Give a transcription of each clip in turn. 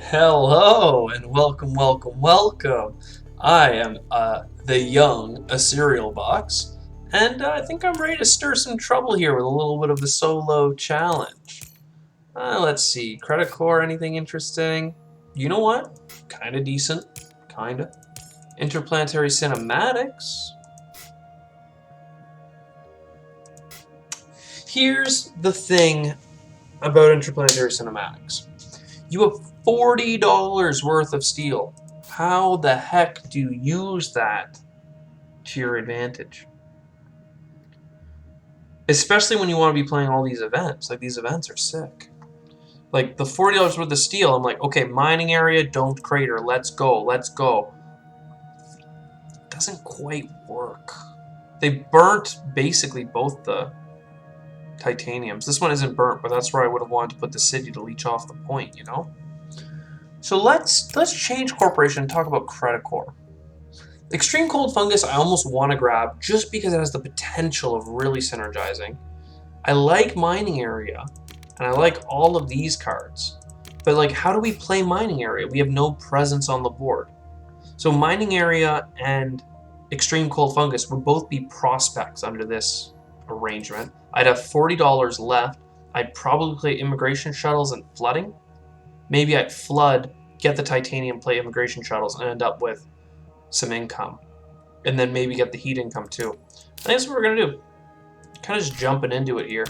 Hello and welcome, welcome, welcome. I am the young a cereal box, and I think I'm ready to stir some trouble here with a little bit of the solo challenge. Let's see, Credicor, anything interesting? You know what? Kinda decent, kinda. Interplanetary cinematics. Here's the thing about interplanetary cinematics. You have $40 worth of steel. How the heck do you use that to your advantage? Especially when you want to be playing all these events. Like, these events are sick. Like, the $40 worth of steel, I'm like, okay, mining area, don't crater, let's go, let's go. It doesn't quite work. They burnt basically both the titaniums. This one isn't burnt, but that's where I would have wanted to put the city to leech off the point, you know? So let's change corporation and talk about Credicor. Extreme Cold Fungus I almost want to grab just because it has the potential of really synergizing. I like Mining Area, and I like all of these cards. But like, how do we play Mining Area? We have no presence on the board. So Mining Area and Extreme Cold Fungus would both be prospects under this arrangement. I'd have $40 left. I'd probably play Immigration Shuttles and Flooding. Maybe I'd flood, get the Titanium, play Immigration Shuttles, and end up with some income. And then maybe get the heat income too. I think that's what we're going to do. Kind of just jumping into it here.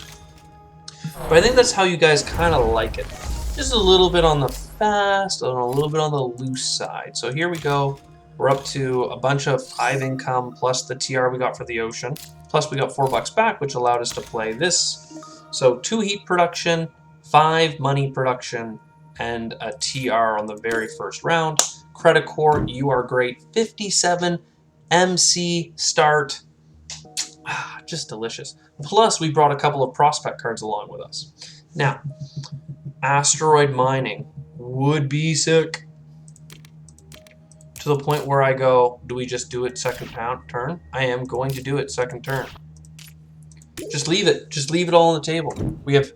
But I think that's how you guys kind of like it. Just a little bit on the fast and a little bit on the loose side. So here we go. We're up to a bunch of 5 income plus the TR we got for the ocean. Plus we got $4 back, which allowed us to play this. So 2 heat production, 5 money production, and a TR on the very first round. Credicor, you are great. 57 MC start. Just delicious. Plus, we brought a couple of prospect cards along with us. Now, asteroid mining would be sick. To the point where I go, do we just do it second turn? I am going to do it second turn. Just leave it. Just leave it all on the table. We have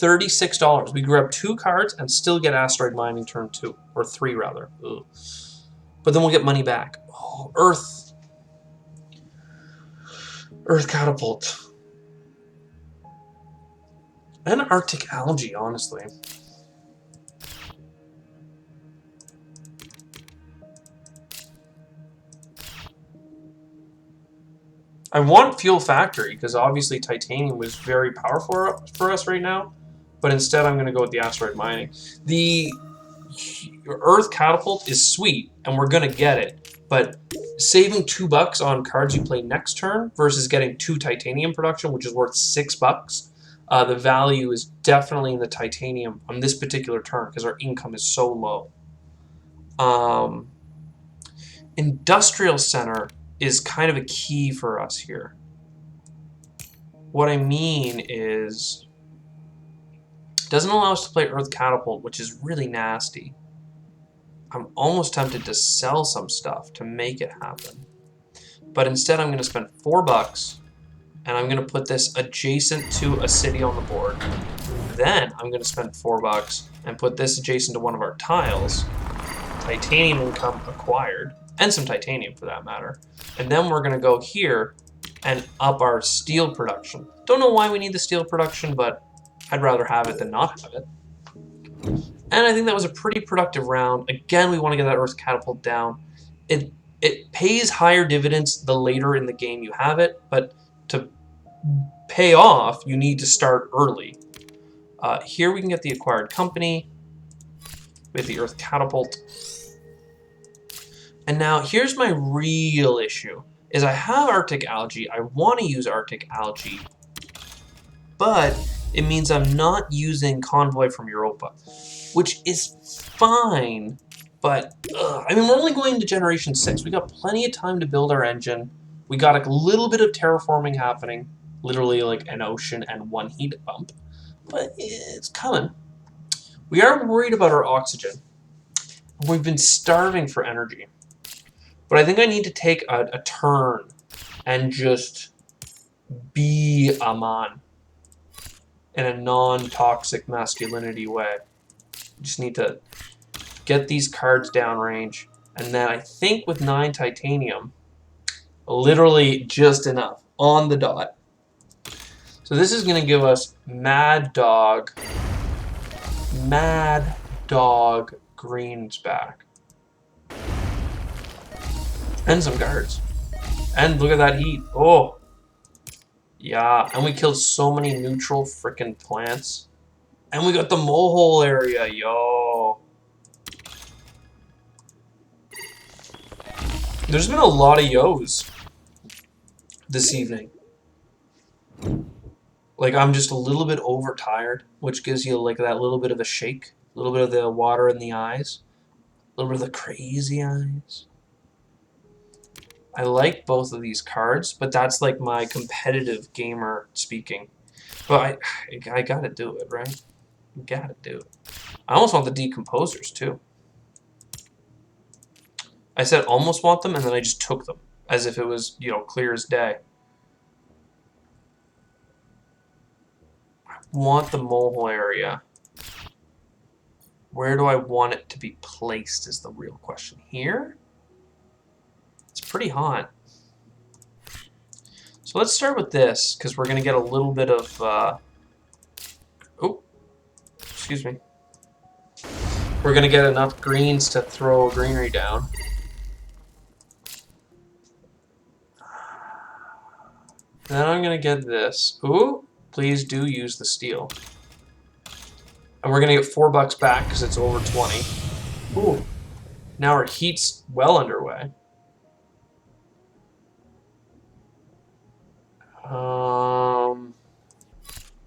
$36. We grab 2 cards and still get asteroid mining turn 2. Or 3, rather. Ugh. But then we'll get money back. Oh, Earth catapult. And Arctic algae, honestly. I want Fuel Factory, because obviously titanium was very powerful for us right now. But instead I'm going to go with the asteroid mining. The Earth catapult is sweet, and we're going to get it. But saving $2 on cards you play next turn versus getting 2 titanium production, which is worth $6, the value is definitely in the titanium on this particular turn because our income is so low. Industrial Center is kind of a key for us here. What I mean is, it doesn't allow us to play Earth Catapult, which is really nasty. I'm almost tempted to sell some stuff to make it happen. But instead I'm going to spend $4, and I'm going to put this adjacent to a city on the board. Then I'm going to spend $4 and put this adjacent to one of our tiles. Titanium income acquired, and some titanium for that matter. And then we're going to go here and up our steel production. Don't know why we need the steel production, but I'd rather have it than not have it. And I think that was a pretty productive round. Again, we want to get that Earth Catapult down. It pays higher dividends the later in the game you have it, but to pay off, you need to start early. Here we can get the acquired company with the Earth Catapult. And now here's my real issue, is I have Arctic algae. I want to use Arctic algae, but it means I'm not using Convoy from Europa, which is fine, but I mean, we're only going to Generation 6. We got plenty of time to build our engine. We got a little bit of terraforming happening, literally like an ocean and 1 heat bump, but it's coming. We are worried about our oxygen. We've been starving for energy. But I think I need to take a turn and just be a man in a non-toxic masculinity way. Just need to get these cards downrange, and then I think with 9 titanium, literally just enough on the dot. So this is going to give us Mad Dog greens back. And some guards. And look at that heat. Oh. Yeah. And we killed so many neutral freaking plants. And we got the mole area. Yo. There's been a lot of yos this evening. Like, I'm just a little bit overtired, which gives you, like, that little bit of a shake. A little bit of the water in the eyes. A little bit of the crazy eyes. I like both of these cards, but that's, like, my competitive gamer speaking. But I gotta do it, right? Gotta do it. I almost want the decomposers, too. I said almost want them, and then I just took them. As if it was, you know, clear as day. Want the mole area. Where do I want it to be placed is the real question. Here? It's pretty hot. So let's start with this, because we're going to get a little bit of... oh, excuse me. We're going to get enough greens to throw greenery down. And then I'm going to get this. Ooh, please do use the steel. And we're going to get $4 back because it's over 20. Ooh. Now our heat's well underway.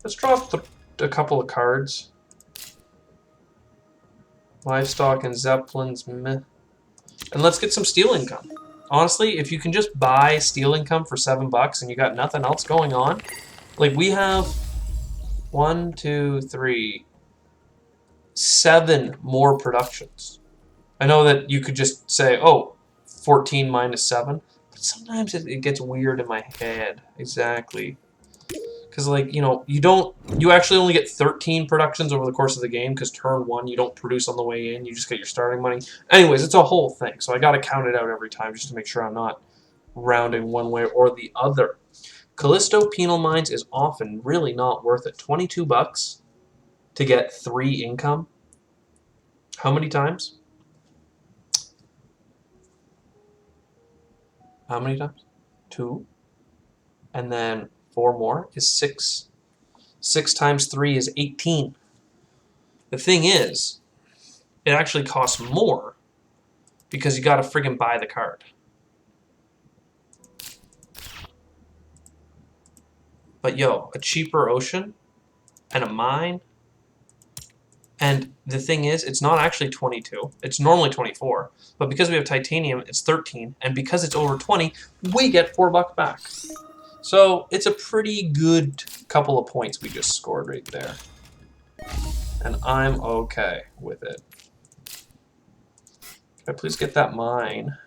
Let's draw a couple of cards. Livestock and Zeppelins. Meh. And let's get some steel income. Honestly, if you can just buy steel income for $7 and you got nothing else going on, like we have 1, 2, 3, 7 more productions. I know that you could just say, oh, 14 minus 7, but sometimes it gets weird in my head. Exactly. Because, like, you know, you actually only get 13 productions over the course of the game because turn 1 you don't produce on the way in, you just get your starting money. Anyways, it's a whole thing, so I gotta count it out every time just to make sure I'm not rounding one way or the other. Callisto Penal Mines is often really not worth it. $22 to get 3 income. How many times? How many times? 2. And then 4 more is 6. 6 times 3 is 18. The thing is, it actually costs more because you gotta friggin' buy the card. But yo, a cheaper ocean and a mine. And the thing is, it's not actually 22. It's normally 24. But because we have titanium, it's 13. And because it's over 20, we get $4 back. So it's a pretty good couple of points we just scored right there. And I'm okay with it. Can I please get that mine?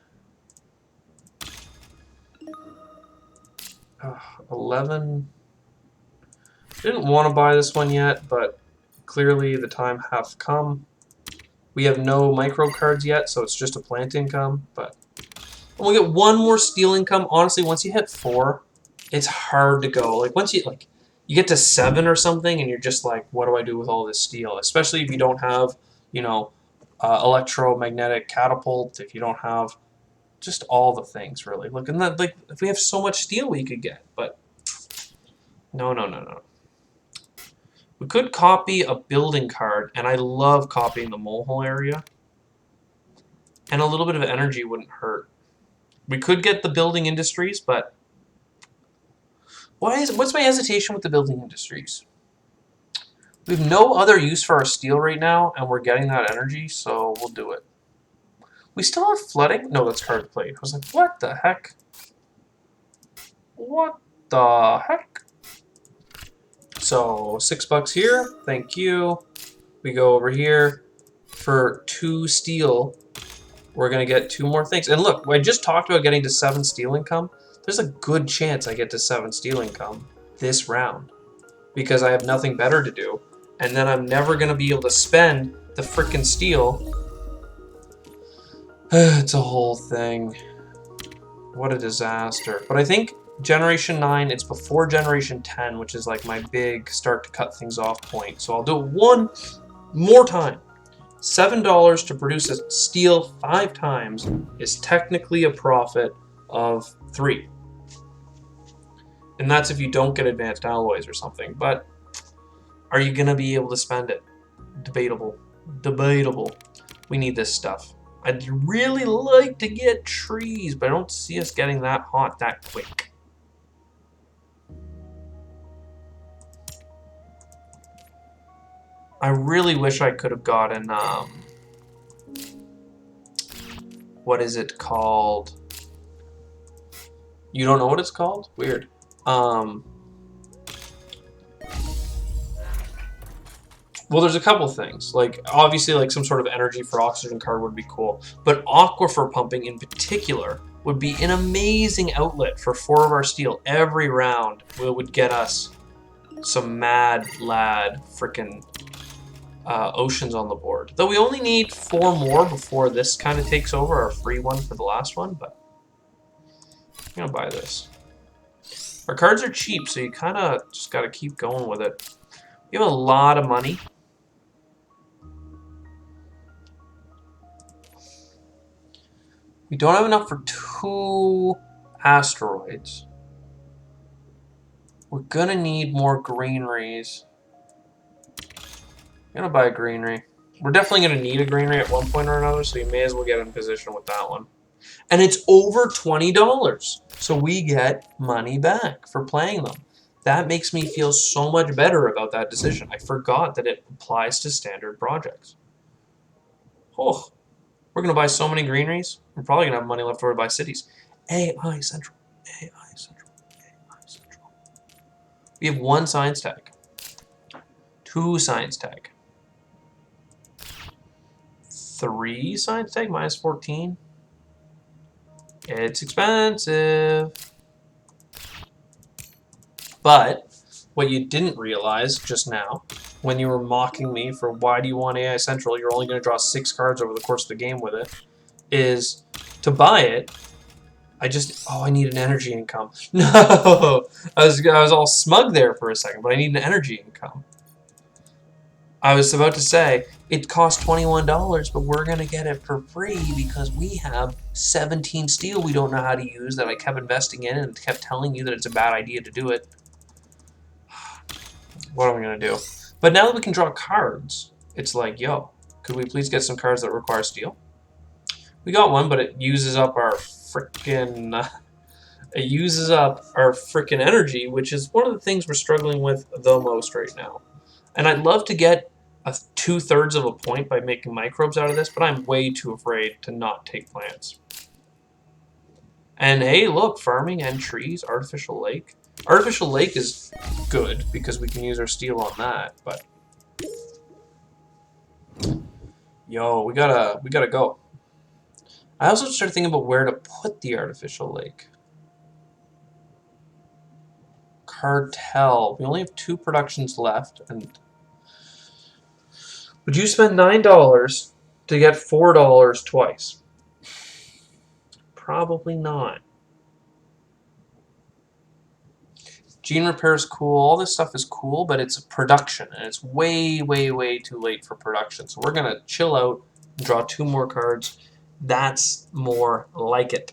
11. Didn't want to buy this one yet, but clearly the time hath come. We have no micro cards yet, so it's just a plant income. But we'll get 1 more steel income. Honestly, once you hit 4, it's hard to go. Like once you get to 7 or something, and you're just like, what do I do with all this steel? Especially if you don't have, you know, electromagnetic catapult. If you don't have just all the things, really. Look, and that, like, if we have so much steel we could get, but no. We could copy a building card, and I love copying the molehole area. And a little bit of energy wouldn't hurt. We could get the building industries, but what's my hesitation with the building industries? We have no other use for our steel right now, and we're getting that energy, so we'll do it. We still have flooding? No, that's card played. I was like, what the heck? What the heck? So, $6 here. Thank you. We go over here for 2 steel. We're going to get 2 more things. And look, I just talked about getting to 7 steel income. There's a good chance I get to 7 steel income this round because I have nothing better to do. And then I'm never going to be able to spend the frickin' steel It's a whole thing. What a disaster. But I think Generation 9, it's before Generation 10, which is like my big start to cut things off point. So I'll do it one more time. $7 to produce a steel 5 times is technically a profit of 3. And that's if you don't get advanced alloys or something. But are you going to be able to spend it? Debatable. Debatable. We need this stuff. I'd really like to get trees, but I don't see us getting that hot that quick. I really wish I could have gotten, what is it called? You don't know what it's called? Weird. Well, there's a couple things. Like, obviously, like some sort of energy for oxygen card would be cool. But aquifer pumping in particular would be an amazing outlet for 4 of our steel every round. It would get us some mad lad frickin' oceans on the board. Though we only need 4 more before this kind of takes over, our free one for the last one, but I'm gonna buy this. Our cards are cheap, so you kind of just gotta keep going with it. We have a lot of money. We don't have enough for 2 asteroids. We're gonna need more greeneries. I'm gonna buy a greenery. We're definitely gonna need a greenery at one point or another, so you may as well get in position with that one. And it's over $20, so we get money back for playing them. That makes me feel so much better about that decision. I forgot that it applies to standard projects. Oh, we're gonna buy so many greeneries. We're probably gonna have money left over to buy cities. AI Central, AI Central, AI Central. We have 1 science tag, 2 science tag, 3 science tag, minus 14. It's expensive. But what you didn't realize just now, when you were mocking me for why do you want AI Central, you're only going to draw 6 cards over the course of the game with it, is to buy it, I need an energy income. No! I was all smug there for a second, but I need an energy income. I was about to say, it costs $21, but we're going to get it for free because we have 17 steel we don't know how to use that I kept investing in and kept telling you that it's a bad idea to do it. What am I going to do? But now that we can draw cards, it's like, yo, could we please get some cards that require steel? We got one, but it uses up our frickin' energy, which is one of the things we're struggling with the most right now. And I'd love to get a 2/3 of a point by making microbes out of this, but I'm way too afraid to not take plants. And hey, look, farming and trees, artificial lake. Artificial lake is good because we can use our steel on that, but yo, we gotta go. I also started thinking about where to put the artificial lake. Cartel. We only have 2 productions left, and would you spend $9 to get $4 twice? Probably not. Gene repair is cool. All this stuff is cool, but it's production, and it's way, way, way too late for production. So we're going to chill out and draw 2 more cards. That's more like it.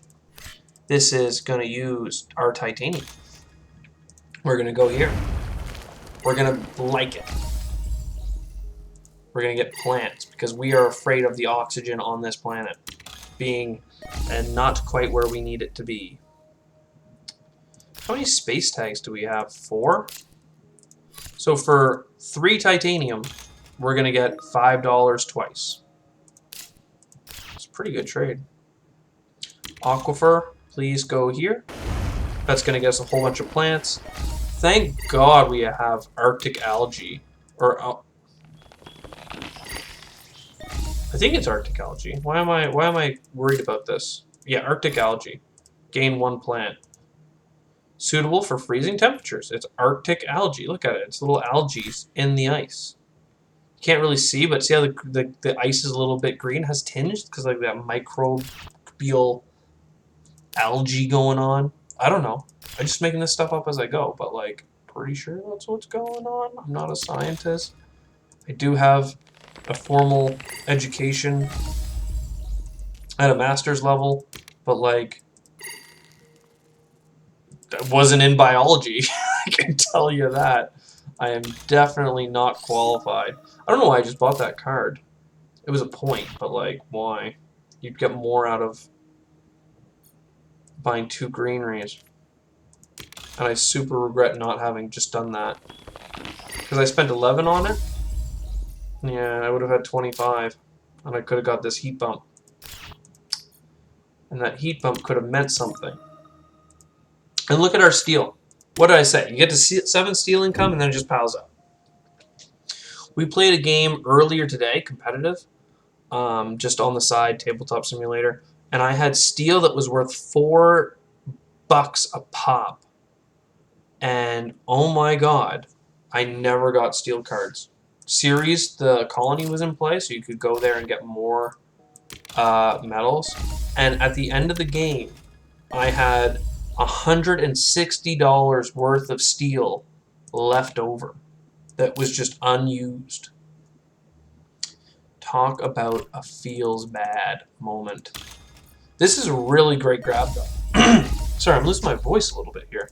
This is going to use our titanium. We're going to go here. We're going to like it. We're going to get plants because we are afraid of the oxygen on this planet being not quite where we need it to be. How many space tags do we have? 4? So for 3 titanium, we're going to get $5 twice. It's a pretty good trade. Aquifer, please go here. That's going to get us a whole bunch of plants. Thank God we have Arctic algae. Or I think it's Arctic algae. Why am I worried about this? Yeah, Arctic algae. Gain 1 plant. Suitable for freezing temperatures. It's Arctic algae. Look at it. It's little algae in the ice. You can't really see, but see how the ice is a little bit green? It has tinged because like that microbial algae going on. I don't know. I'm just making this stuff up as I go, but like pretty sure that's what's going on. I'm not a scientist. I do have a formal education at a master's level, but like I wasn't in biology. I can tell you that. I am definitely not qualified. I don't know why I just bought that card. It was a point, but like, why? You'd get more out of buying 2 greeneries. And I super regret not having just done that. Because I spent 11 on it. Yeah, I would have had 25. And I could have got this heat bump. And that heat bump could have meant something. And look at our steel. What did I say? You get to 7 steel income and then it just piles up. We played a game earlier today, competitive. Just on the side, tabletop simulator. And I had steel that was worth $4 a pop. And oh my god, I never got steel cards. Series, the colony was in play, so you could go there and get more medals. And at the end of the game, I had $160 worth of steel left over that was just unused. Talk about a feels bad moment. This is a really great grab, though. Sorry, I'm losing my voice a little bit here.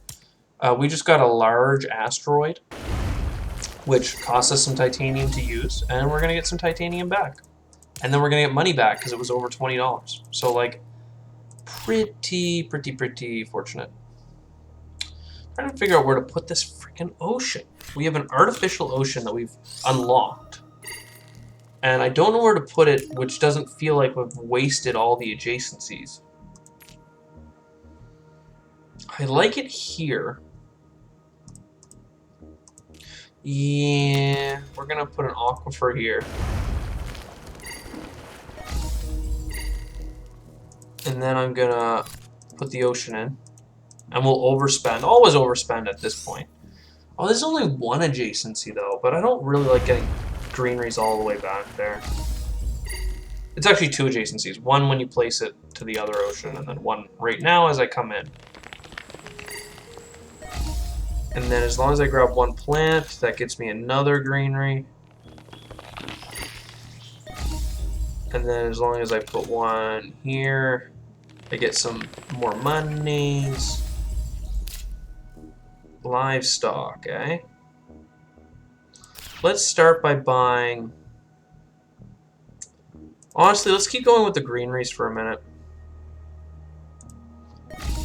We just got a large asteroid, which cost us some titanium to use, and we're going to get some titanium back. And then we're going to get money back because it was over $20. So, like, pretty fortunate. Trying to figure out where to put this freaking ocean. We have an artificial ocean that we've unlocked. And I don't know where to put it, which doesn't feel like we've wasted all the adjacencies. I like it here. Yeah, we're gonna put an aquifer here. And then I'm gonna put the ocean in. And we'll overspend. Always overspend at this point. Oh, there's only one adjacency though, but I don't really like getting greeneries all the way back there. It's actually 2 adjacencies. One when you place it to the other ocean, and then one right now as I come in. And then as long as I grab 1 plant, that gets me another greenery. And then as long as I put 1 here, I get some more monies. Livestock, eh? Let's start by buying... Honestly, let's keep going with the greeneries for a minute.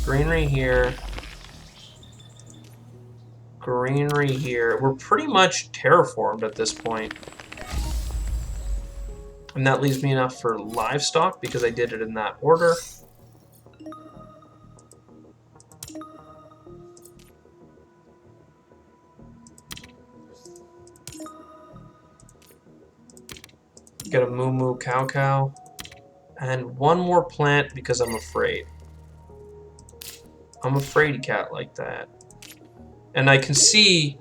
Greenery here. Greenery here. We're pretty much terraformed at this point. And that leaves me enough for livestock because I did it in that order. Get a moo moo cow cow. And 1 more plant because I'm afraid. I'm a fraidy cat like that. And I can see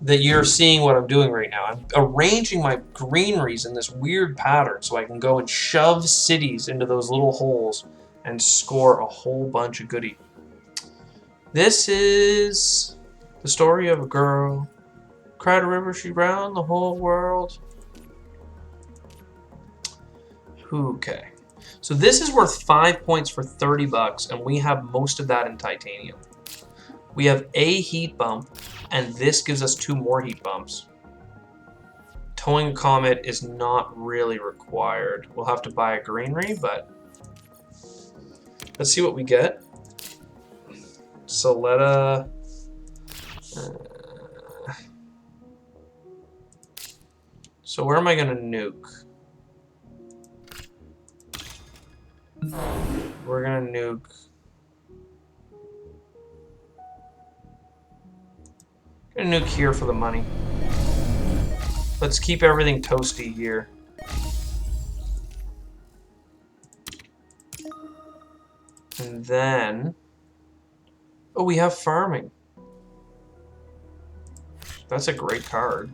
that you're seeing what I'm doing right now. I'm arranging my greeneries in this weird pattern so I can go and shove cities into those little holes and score a whole bunch of goodie. This is the story of a girl. Cried a river, she drowned the whole world. Okay. So this is worth 5 points for 30 bucks, and we have most of that in titanium. We have a heat bump, and this gives us 2 more heat bumps. Towing a comet is not really required. We'll have to buy a greenery, but let's see what we get. Soletta. So where am I going to nuke? We're going to nuke. I'm going to nuke here for the money. Let's keep everything toasty here. And then... Oh, we have farming. That's a great card.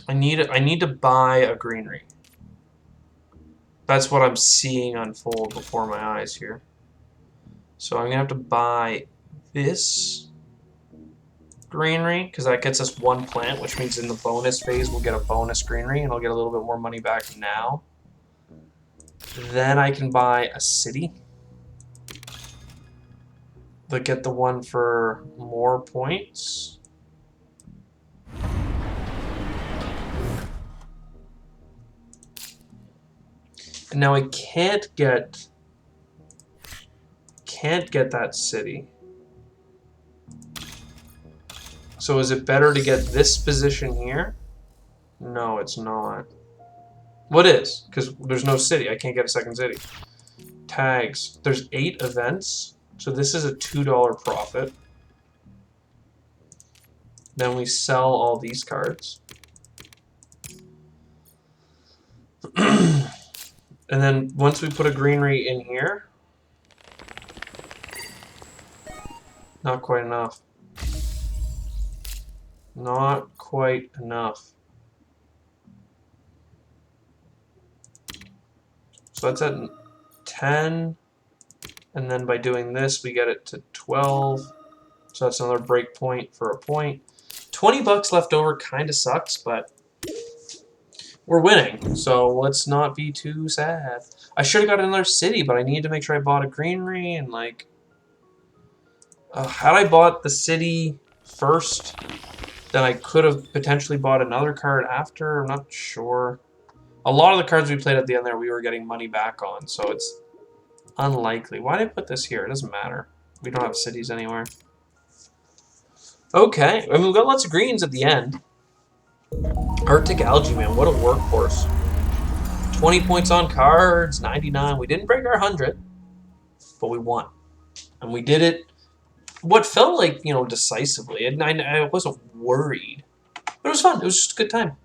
I need to buy a greenery. That's what I'm seeing unfold before my eyes here. So I'm gonna have to buy this greenery because that gets us one plant, which means in the bonus phase we'll get a bonus greenery, and I'll get a little bit more money back now. Then I can buy a city. But get the one for more points. And now I can't get that city. So is it better to get this position here? No, it's not. What is? Because there's no city. I can't get a second city. Tags. There's 8 events. So this is a $2 profit. Then we sell all these cards. And then once we put a greenery in here, not quite enough. Not quite enough. So that's at 10. And then by doing this, we get it to 12. So that's another break point for a point. 20 bucks left over kind of sucks, but we're winning. So let's not be too sad. I should have got another city, but I needed to make sure I bought a greenery and like... had I bought the city first, then I could have potentially bought another card after. I'm not sure. A lot of the cards we played at the end there, we were getting money back on, so it's unlikely. Why did I put this here? It doesn't matter. We don't have cities anywhere. Okay, I mean, we've got lots of greens at the end. Arctic Algae, man, what a workhorse. 20 points on cards, 99. We didn't break our 100, but we won. And we did it, what felt like, you know, decisively. And I wasn't worried. But it was fun. It was just a good time.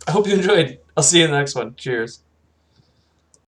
I hope you enjoyed. I'll see you in the next one. Cheers.